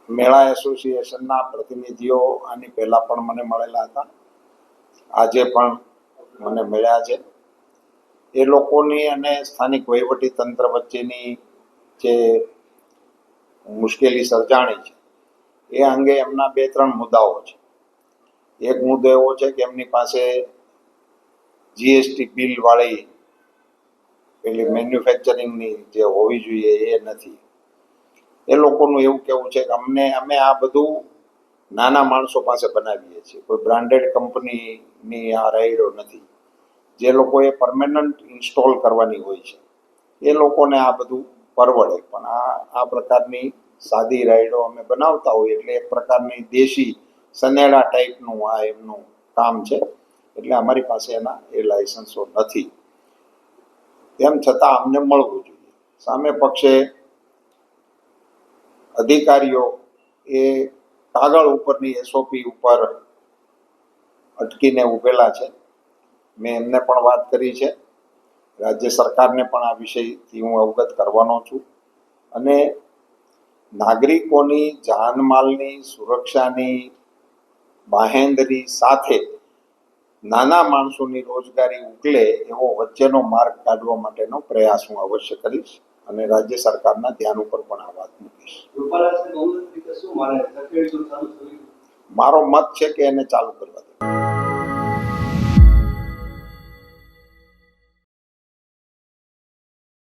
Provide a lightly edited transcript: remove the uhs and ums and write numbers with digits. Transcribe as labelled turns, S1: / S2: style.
S1: મેળા એસોસિએશનના પ્રતિનિધિઓ આની પહેલાં પણ મને મળેલા હતા, આજે પણ મને મળ્યા છે. એ લોકોની અને સ્થાનિક વહીવટી તંત્ર વચ્ચેની જે મુશ્કેલી સર્જાણી છે એ અંગે એમના 2-3 મુદ્દાઓ છે. એક મુદ્દો એવો છે કે એમની પાસે જીએસટી બિલ વાળી પેલી મેન્યુફેક્ચરિંગની જે હોવી જોઈએ એ નથી. એ લોકોનું એવું કહેવું છે કે અમે આ બધું નાના માણસો પાસે બનાવીએ છીએ, કોઈ બ્રાન્ડેડ કંપનીની આ રાઈડો નથી. જે લોકોએ પરમેનન્ટ ઇન્સ્ટોલ કરવાની હોય છે એ લોકોને આ બધું પરવડે, પણ આ પ્રકારની સાદી રાઈડો અમે બનાવતા હોઈએ એટલે એક પ્રકારની દેશી સનેડા ટાઈપનું આ એમનું કામ છે, એટલે અમારી પાસે એના એ લાયસન્સો નથી. તેમ છતાં અમને મળવું જોઈએ. સામે પક્ષે અધિકારીઓ એ કાગળ ઉપરની એસઓપી ઉપર અટકીને ઊભેલા છે. મેં એમને પણ વાત કરી છે, રાજ્ય સરકારને પણ આ વિષયથી હું અવગત કરવાનો છું અને નાગરિકોની જાનમાલની સુરક્ષાની બાહેંધરી સાથે નાના માણસોની રોજગારી ઉકલે એવો વચ્ચેનો માર્ગ કાઢવા માટેનો પ્રયાસ હું અવશ્ય કરીશ અને રાજ્ય સરકારના ધ્યાન ઉપર પણ આ વાત મૂકીશ. મારો મત છે કે એને ચાલુ કરવા દે.